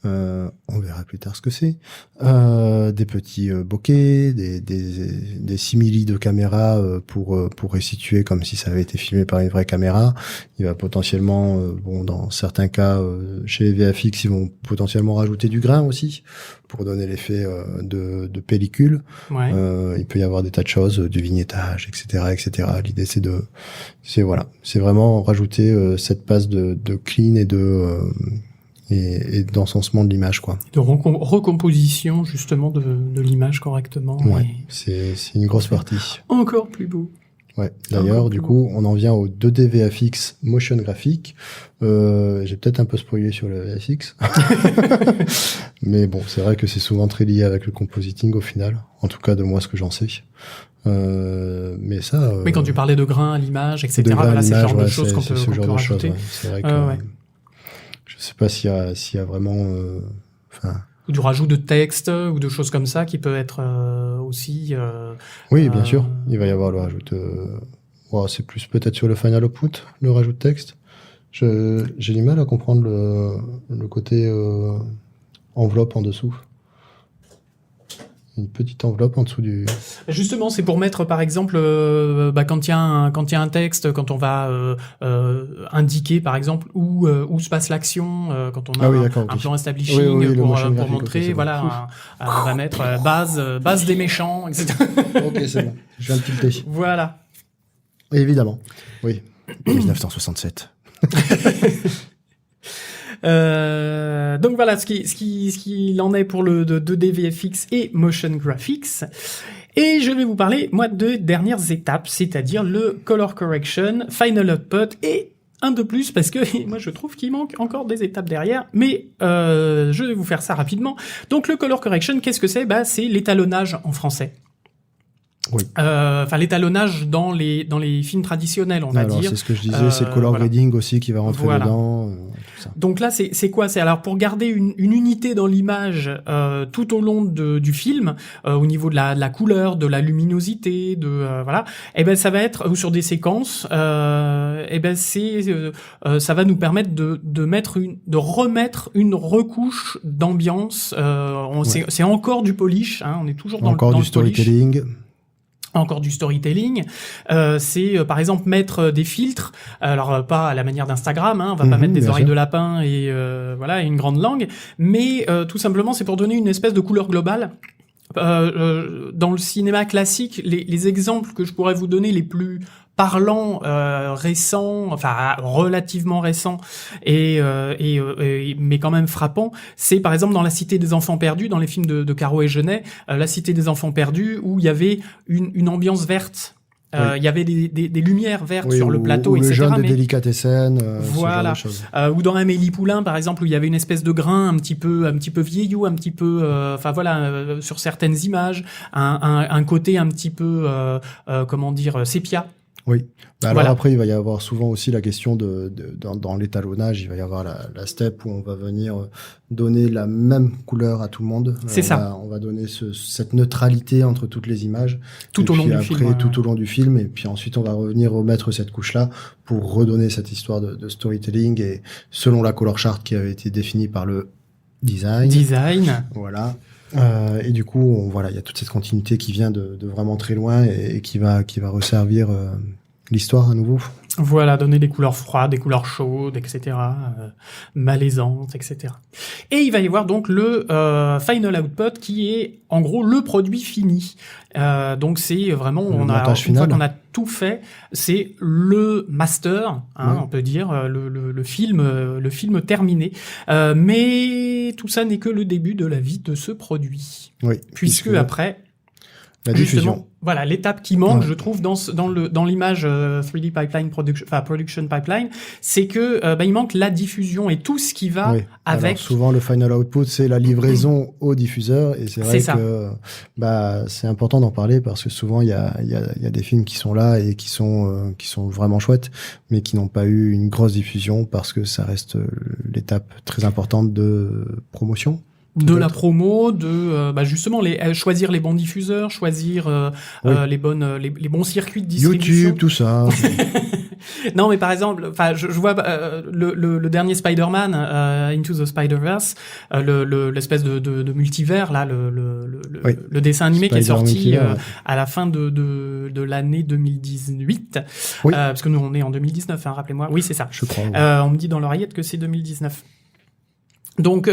[SPEAKER 2] on verra plus tard ce que c'est, des petits bokeh, des simili de caméra pour restituer comme si ça avait été filmé par une vraie caméra. Il va potentiellement, dans certains cas, chez les VFX, ils vont potentiellement rajouter du grain aussi pour donner l'effet de pellicule.
[SPEAKER 1] Ouais.
[SPEAKER 2] Il peut y avoir des tas de choses, du vignettage, etc. L'idée c'est vraiment rajouter cette passe de clean et d'encensement de l'image, quoi.
[SPEAKER 1] De recomposition justement de l'image correctement.
[SPEAKER 2] Ouais, c'est une grosse partie.
[SPEAKER 1] Encore plus beau.
[SPEAKER 2] Ouais. D'ailleurs, du coup, on en vient au 2D VFX motion graphique. J'ai peut-être un peu spoilé sur le VFX. Mais bon, c'est vrai que c'est souvent très lié avec le compositing au final. En tout cas, de moi, ce que j'en sais. Mais ça...
[SPEAKER 1] Oui, quand tu parlais de grains à l'image, etc. Voilà, c'est le genre de choses qu'on peut rajouter.
[SPEAKER 2] C'est vrai que je sais pas s'il y a vraiment...
[SPEAKER 1] ou du rajout de texte ou de choses comme ça qui peut être aussi...
[SPEAKER 2] oui, bien sûr. Il va y avoir le rajout c'est plus peut-être sur le final output, le rajout de texte. J'ai du mal à comprendre le côté enveloppe en dessous. Une petite enveloppe en dessous du...
[SPEAKER 1] Justement, c'est pour mettre, par exemple, quand il y a un texte, quand on va indiquer, par exemple, où se passe l'action, quand on a un plan establishing pour montrer, voilà, on va mettre base des méchants, etc.
[SPEAKER 2] Ok, c'est bon. Je viens de tilter.
[SPEAKER 1] Voilà.
[SPEAKER 2] Évidemment. Oui. 1967.
[SPEAKER 1] Donc voilà ce qu'il en est pour le 2D VFX et motion graphics. Et je vais vous parler, moi, de dernières étapes, c'est-à-dire le color correction, final output et un de plus parce que moi je trouve qu'il manque encore des étapes derrière, mais je vais vous faire ça rapidement. Donc le color correction, qu'est-ce que c'est ? C'est l'étalonnage en français.
[SPEAKER 2] Oui.
[SPEAKER 1] L'étalonnage dans les films traditionnels, on va dire.
[SPEAKER 2] C'est ce que je disais, c'est le color grading aussi qui va rentrer dedans. Tout ça.
[SPEAKER 1] Donc là, c'est quoi ? C'est alors pour garder une unité dans l'image tout au long du film, au niveau de la couleur, de la luminosité, voilà. Et ben ça va être ou sur des séquences. Ça va nous permettre de remettre une recouche d'ambiance. C'est encore du polish. Hein, on est toujours dans
[SPEAKER 2] du storytelling.
[SPEAKER 1] Encore du storytelling, c'est par exemple mettre des filtres, alors pas à la manière d'Instagram, hein, on va pas mettre des oreilles de lapin et une grande langue, mais tout simplement c'est pour donner une espèce de couleur globale. Dans le cinéma classique, les exemples que je pourrais vous donner les plus parlants, récents, enfin relativement récents, mais quand même frappants, c'est par exemple dans La Cité des Enfants Perdus, dans les films de Caro et Jeunet, La Cité des Enfants Perdus, où il y avait une ambiance verte. Il y avait des lumières vertes sur le plateau, etc.
[SPEAKER 2] Le jeune de Délicatessen,
[SPEAKER 1] voilà.
[SPEAKER 2] Ce genre de choses.
[SPEAKER 1] Ou dans Amélie Poulain, par exemple, où il y avait une espèce de grain un petit peu vieillot, un petit peu, sur certaines images, un côté un petit peu, sépia.
[SPEAKER 2] Oui. Après, il va y avoir souvent aussi la question dans l'étalonnage, il va y avoir la step où on va venir donner la même couleur à tout le monde.
[SPEAKER 1] C'est ça.
[SPEAKER 2] On va donner cette neutralité entre toutes les images.
[SPEAKER 1] Tout au long du film.
[SPEAKER 2] Tout au long du film. Et puis ensuite, on va revenir remettre cette couche-là pour redonner cette histoire de storytelling et selon la color chart qui avait été définie par le design. Voilà. Et du coup, il y a toute cette continuité qui vient de vraiment très loin et qui va resservir l'histoire à nouveau.
[SPEAKER 1] Voilà, donner des couleurs froides, des couleurs chaudes, etc., malaisantes, etc. Et il va y avoir donc le final output qui est en gros le produit fini. Donc c'est vraiment une fois qu'on a tout fait, c'est le master, on peut dire le film terminé. Mais tout ça n'est que le début de la vie de ce produit.
[SPEAKER 2] Oui,
[SPEAKER 1] puisque après
[SPEAKER 2] la diffusion.
[SPEAKER 1] Voilà, l'étape qui manque, je trouve, dans l'image 3D pipeline production pipeline, c'est que il manque la diffusion et tout ce qui va avec.
[SPEAKER 2] Alors, souvent, le final output, c'est la livraison au diffuseur, et c'est vrai que c'est important d'en parler parce que souvent il y a des films qui sont là et qui sont vraiment chouettes, mais qui n'ont pas eu une grosse diffusion parce que ça reste l'étape très importante de promotion.
[SPEAKER 1] De la promo, justement choisir les bons diffuseurs, choisir les bons circuits de distribution.
[SPEAKER 2] YouTube, tout ça.
[SPEAKER 1] Non, mais par exemple, je vois le dernier Spider-Man, Into the Spider-Verse, l'espèce de multivers là, le dessin animé qui est sorti à la fin de l'année 2018. Oui. Parce que nous on est en 2019, rappelez-moi. Oui, c'est ça.
[SPEAKER 2] Je crois. Oui.
[SPEAKER 1] On me dit dans l'oreillette que c'est 2019. Donc,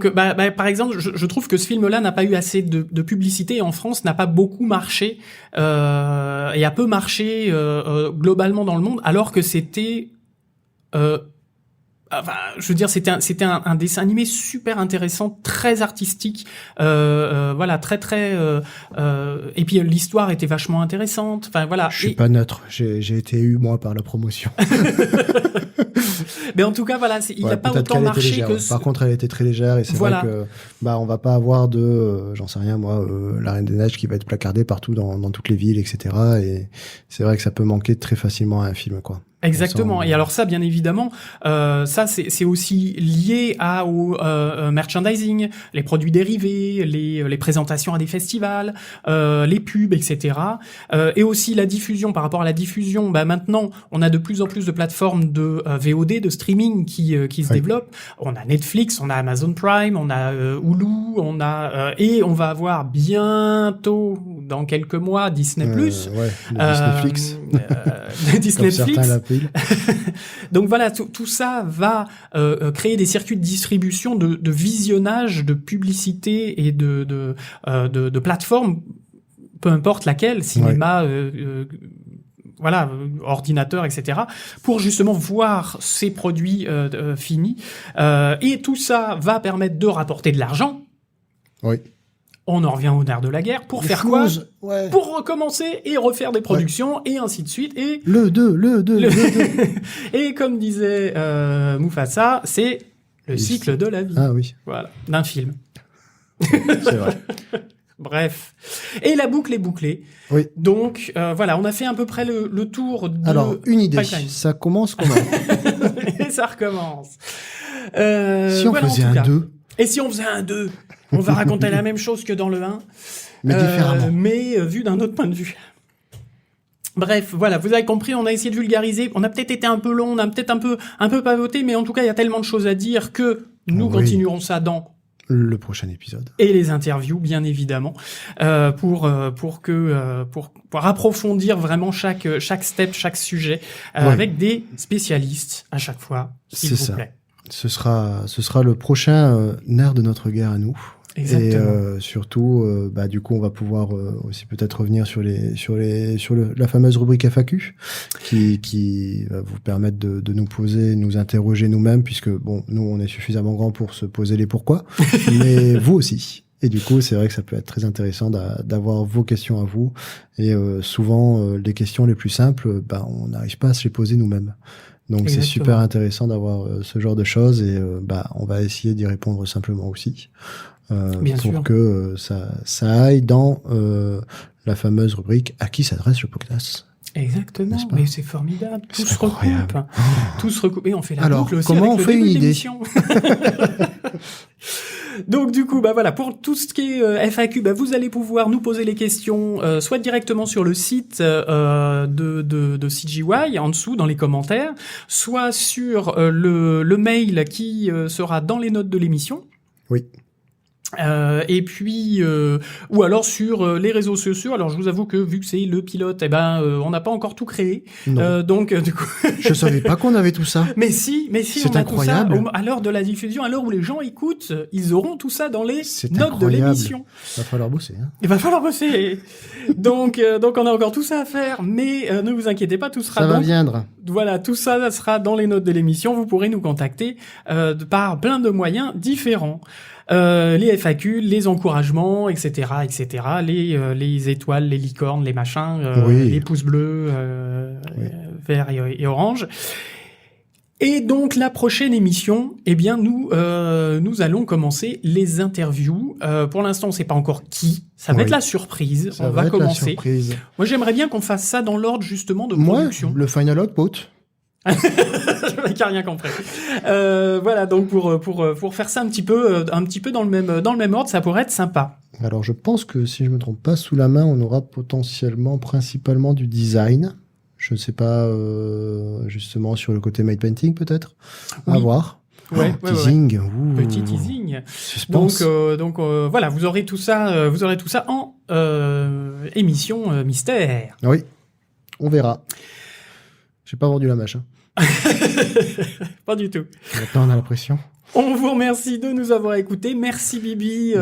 [SPEAKER 1] par exemple, je trouve que ce film-là n'a pas eu assez de publicité en France, n'a pas beaucoup marché et a peu marché globalement dans le monde, alors que c'était Enfin, je veux dire, c'était un dessin animé super intéressant, très artistique, voilà, très et puis l'histoire était vachement intéressante. Enfin voilà.
[SPEAKER 2] Je suis pas neutre, j'ai été eu moi par la promotion.
[SPEAKER 1] Mais en tout cas, voilà, il a pas autant marché que.
[SPEAKER 2] Par contre, elle était très légère et c'est vrai que on va pas avoir de, j'en sais rien moi, la Reine des Neiges qui va être placardée partout dans toutes les villes, etc. Et c'est vrai que ça peut manquer très facilement à un film, quoi.
[SPEAKER 1] Exactement. Et alors ça, bien évidemment, ça c'est aussi lié au merchandising, les produits dérivés, les présentations à des festivals, les pubs, etc. Et aussi la diffusion. Par rapport à la diffusion, maintenant, on a de plus en plus de plateformes de VOD, de streaming qui se développent. On a Netflix, on a Amazon Prime, on a Hulu, on a et on va avoir bientôt, dans quelques mois, Disney+.
[SPEAKER 2] Disneyflix.
[SPEAKER 1] Disneyflix. Donc voilà, tout ça va créer des circuits de distribution, de visionnage, de publicité et de plateformes, peu importe laquelle, cinéma, voilà, ordinateur, etc., pour justement voir ces produits finis. Et tout ça va permettre de rapporter de l'argent.
[SPEAKER 2] Oui.
[SPEAKER 1] On en revient au nerf de la guerre. Pour faire quoi ? Pour recommencer et refaire des productions, et ainsi de suite. Et
[SPEAKER 2] le 2.
[SPEAKER 1] Et comme disait Mufasa, c'est le cycle de la vie.
[SPEAKER 2] Ah oui.
[SPEAKER 1] Voilà, d'un film.
[SPEAKER 2] C'est vrai.
[SPEAKER 1] Bref. Et la boucle est bouclée.
[SPEAKER 2] Oui.
[SPEAKER 1] Donc, voilà, on a fait à peu près le tour de...
[SPEAKER 2] Alors, une idée. Pipeline. Ça commence comment ?
[SPEAKER 1] Et ça recommence.
[SPEAKER 2] Si on faisait un 2 ?
[SPEAKER 1] Et si on faisait un 2 ? On va raconter la même chose que dans le 1.
[SPEAKER 2] Mais différemment.
[SPEAKER 1] Mais vu d'un autre point de vue. Bref, voilà, vous avez compris, on a essayé de vulgariser. On a peut-être été un peu long, on a peut-être un peu pavoté, mais en tout cas, il y a tellement de choses à dire que nous continuerons ça dans
[SPEAKER 2] le prochain épisode.
[SPEAKER 1] Et les interviews, bien évidemment, pour approfondir vraiment chaque step, chaque sujet, avec des spécialistes à chaque fois, s'il vous plaît.
[SPEAKER 2] Ce sera le prochain nerf de notre guerre à nous.
[SPEAKER 1] Exactement.
[SPEAKER 2] Et surtout, du coup, on va pouvoir aussi peut-être revenir sur la fameuse rubrique FAQ qui va vous permettre de nous interroger nous-mêmes, puisque nous, on est suffisamment grands pour se poser les pourquoi, mais vous aussi. Et du coup, c'est vrai que ça peut être très intéressant d'avoir vos questions à vous. Et souvent, les questions les plus simples, on n'arrive pas à se les poser nous-mêmes. Donc Exactement. C'est super intéressant d'avoir ce genre de choses et on va essayer d'y répondre simplement aussi pour que ça aille dans la fameuse rubrique à qui s'adresse le podcast.
[SPEAKER 1] Voilà. Mais c'est formidable. Tout se recoupe. Tout se recoupe. Et on fait la boucle aussi.
[SPEAKER 2] Comment on fait une idée?
[SPEAKER 1] Donc du coup, voilà, pour tout ce qui est FAQ, vous allez pouvoir nous poser les questions soit directement sur le site de CGY, en dessous dans les commentaires, soit sur le mail qui sera dans les notes de l'émission.
[SPEAKER 2] Oui.
[SPEAKER 1] Et puis ou alors sur les réseaux sociaux. Alors je vous avoue que vu que c'est le pilote, on n'a pas encore tout créé. Donc du coup
[SPEAKER 2] je savais pas qu'on avait tout ça.
[SPEAKER 1] Mais si
[SPEAKER 2] c'est
[SPEAKER 1] on a
[SPEAKER 2] incroyable.
[SPEAKER 1] Tout ça à l'heure de la diffusion, à l'heure où les gens écoutent, ils auront tout ça dans les notes de l'émission.
[SPEAKER 2] Va falloir bosser.
[SPEAKER 1] Il va falloir bosser. donc on a encore tout ça à faire, mais ne vous inquiétez pas, tout sera
[SPEAKER 2] ça va viendre.
[SPEAKER 1] Voilà, tout ça sera dans les notes de l'émission. Vous pourrez nous contacter par plein de moyens différents. Les FAQ, les encouragements, etc., les étoiles, les licornes, les machins, les pouces bleus, verts et orange. Et donc la prochaine émission, nous allons commencer les interviews. Pour l'instant, on sait pas encore qui. Ça va être la surprise. On va commencer. Moi, j'aimerais bien qu'on fasse ça dans l'ordre justement de production.
[SPEAKER 2] Le final output.
[SPEAKER 1] Je n'ai rien compris. Voilà, donc pour faire ça un petit peu dans le même ordre, ça pourrait être sympa.
[SPEAKER 2] Alors je pense que si je me trompe pas, sous la main, on aura principalement du design. Je ne sais pas, justement sur le côté made painting peut-être. À voir. Teasing.
[SPEAKER 1] Ouais. Petit teasing.
[SPEAKER 2] Suspense.
[SPEAKER 1] Donc voilà, vous aurez tout ça en émission mystère.
[SPEAKER 2] Oui, on verra. J'ai pas vendu la mâche.
[SPEAKER 1] Pas du tout.
[SPEAKER 2] Maintenant, on a la pression.
[SPEAKER 1] On vous remercie de nous avoir écoutés. Merci Bibi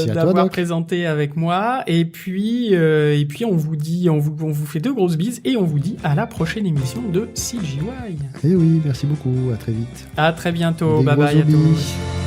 [SPEAKER 1] d'avoir présenté avec moi. Et puis on vous dit, on vous fait de grosses bises et on vous dit à la prochaine émission de CGY.
[SPEAKER 2] Et oui, merci beaucoup. À très vite.
[SPEAKER 1] À très bientôt. Bye bye à tous.